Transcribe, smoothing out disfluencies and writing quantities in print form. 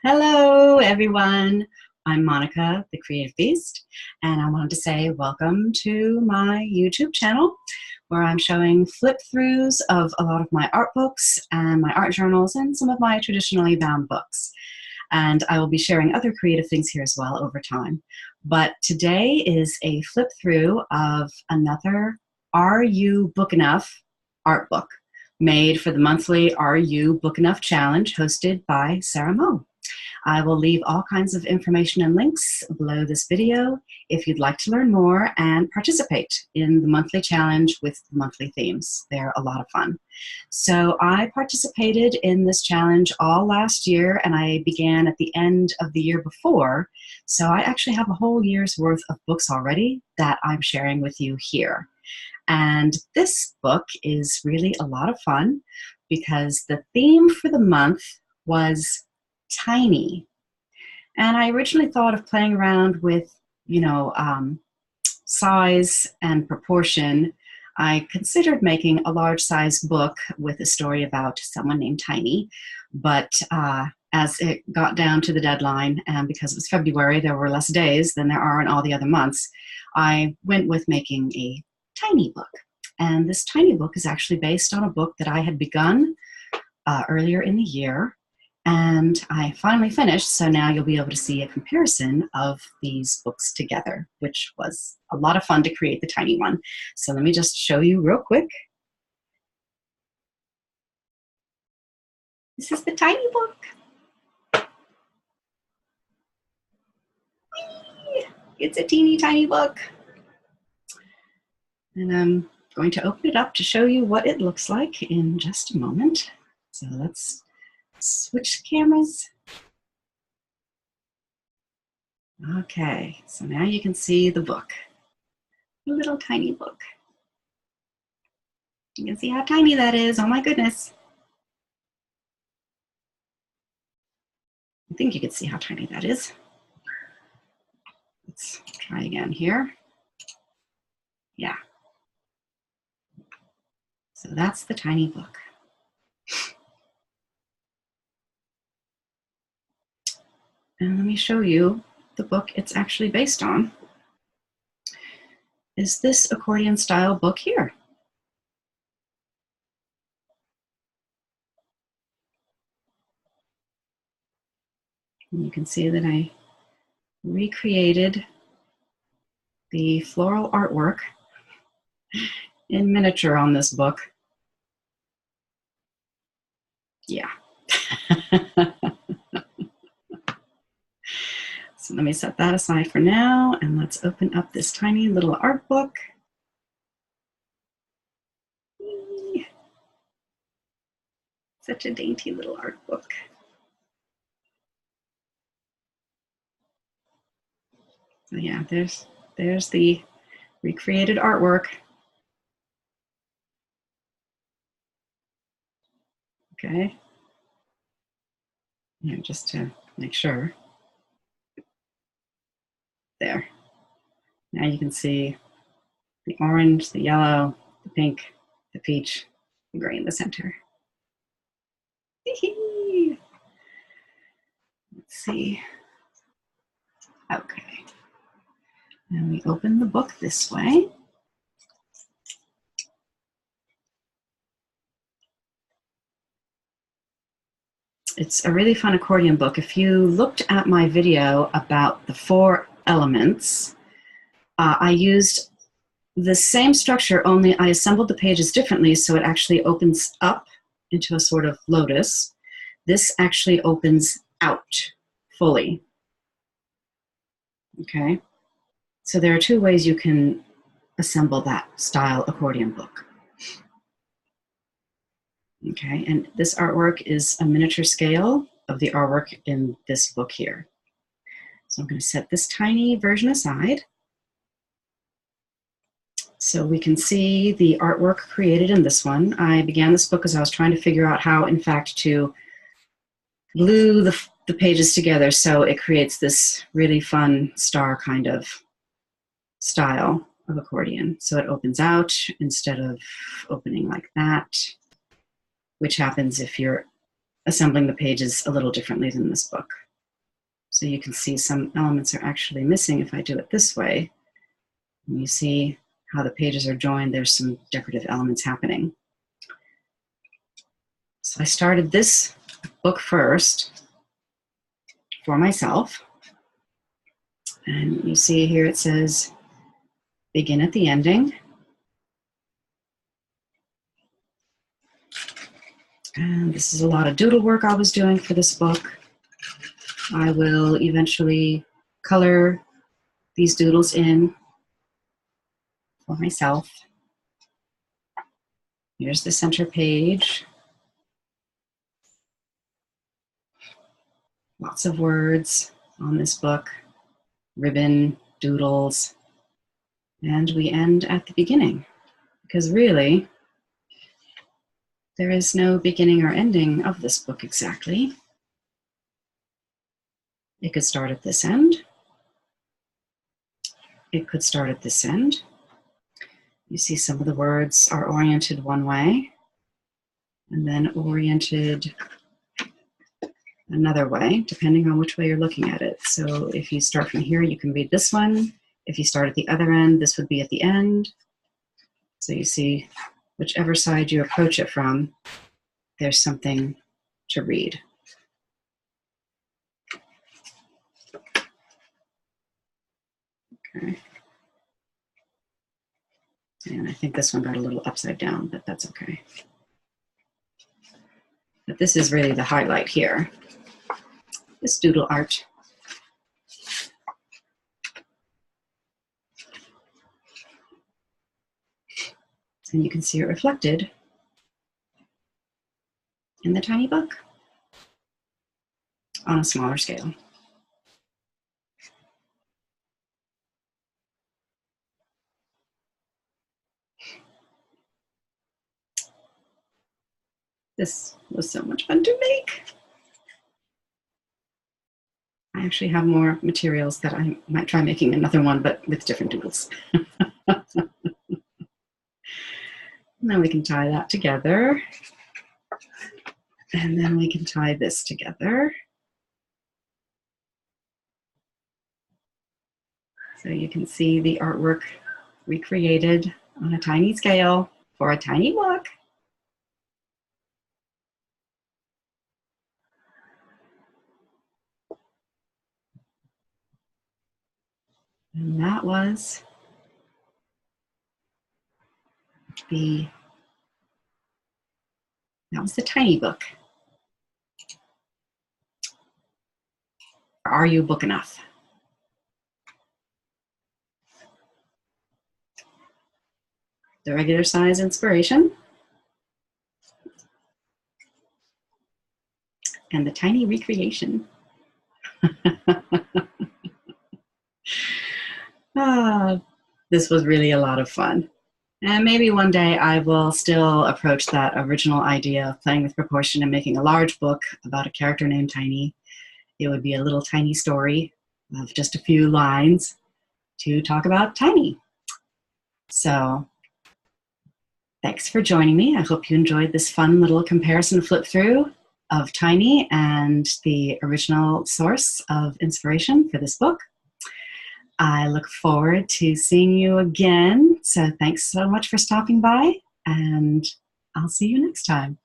Hello, everyone. I'm Monica, the Creative Beast, and I wanted to say welcome to my YouTube channel where I'm showing flip-throughs of a lot of my art books and my art journals and some of my traditionally bound books. And I will be sharing other creative things here as well over time. But today is a flip-through of another Are You Book Enough art book made for the monthly Are You Book Enough Challenge hosted by Sarah Moe. I will leave all kinds of information and links below this video if you'd like to learn more and participate in the monthly challenge with the monthly themes. They're a lot of fun. So I participated in this challenge all last year, and I began at the end of the year before. So I actually have a whole year's worth of books already that I'm sharing with you here. And this book is really a lot of fun because the theme for the month was tiny. And I originally thought of playing around with, size and proportion. I considered making a large size book with a story about someone named Tiny, but as it got down to the deadline, and because it was February, there were less days than there are in all the other months, I went with making a tiny book. And this tiny book is actually based on a book that I had begun earlier in the year. And I finally finished, so now you'll be able to see a comparison of these books together, which was a lot of fun to create the tiny one. So let me just show you real quick. This is the tiny book. Whee! It's a teeny tiny book. And I'm going to open it up to show you what it looks like in just a moment. So let's switch cameras. Okay, so now you can see the book, a little tiny book. You can see how tiny that is. Oh my goodness. I think you can see how tiny that is. Let's try again here. Yeah. So that's the tiny book. And let me show you the book it's actually based on. Is this accordion style book here. And you can see that I recreated the floral artwork in miniature on this book. Yeah. So let me set that aside for now, and let's open up this tiny little art book. Such a dainty little art book. So yeah, there's the recreated artwork. Okay. Yeah, just to make sure. There. Now you can see the orange, the yellow, the pink, the peach, the gray in the center. Let's see. Okay. And we open the book this way. It's a really fun accordion book. If you looked at my video about the 4 elements, I used the same structure, only I assembled the pages differently so it actually opens up into a sort of lotus. This actually opens out fully. Okay, so there are 2 ways you can assemble that style accordion book. Okay, and this artwork is a miniature scale of the artwork in this book here. So I'm going to set this tiny version aside so we can see the artwork created in this one. I began this book as I was trying to figure out how, in fact, to glue the pages together so it creates this really fun star kind of style of accordion. So it opens out instead of opening like that, which happens if you're assembling the pages a little differently than this book. So you can see some elements are actually missing if I do it this way. And you see how the pages are joined. There's some decorative elements happening. So I started this book first for myself. And you see here it says, begin at the ending. And this is a lot of doodle work I was doing for this book. I will eventually color these doodles in for myself. Here's the center page. Lots of words on this book, ribbon, doodles, and we end at the beginning, because really, there is no beginning or ending of this book exactly. It could start at this end. It could start at this end. You see some of the words are oriented one way and then oriented another way, depending on which way you're looking at it. So if you start from here, you can read this one. If you start at the other end, this would be at the end. So you see, whichever side you approach it from, there's something to read. Okay. And I think this one got a little upside down, but that's okay. But this is really the highlight here, this doodle art. And you can see it reflected in the tiny book on a smaller scale. This was so much fun to make. I actually have more materials that I might try making another one, but with different doodles. Now we can tie that together. And then we can tie this together. So you can see the artwork recreated on a tiny scale for a tiny book. And that was the tiny book. Are you book enough? The regular size inspiration and the tiny recreation. This was really a lot of fun. And maybe one day I will still approach that original idea of playing with proportion and making a large book about a character named Tiny. It would be a little tiny story of just a few lines to talk about Tiny. So thanks for joining me. I hope you enjoyed this fun little comparison flip through of Tiny and the original source of inspiration for this book. I look forward to seeing you again. So thanks so much for stopping by, and I'll see you next time.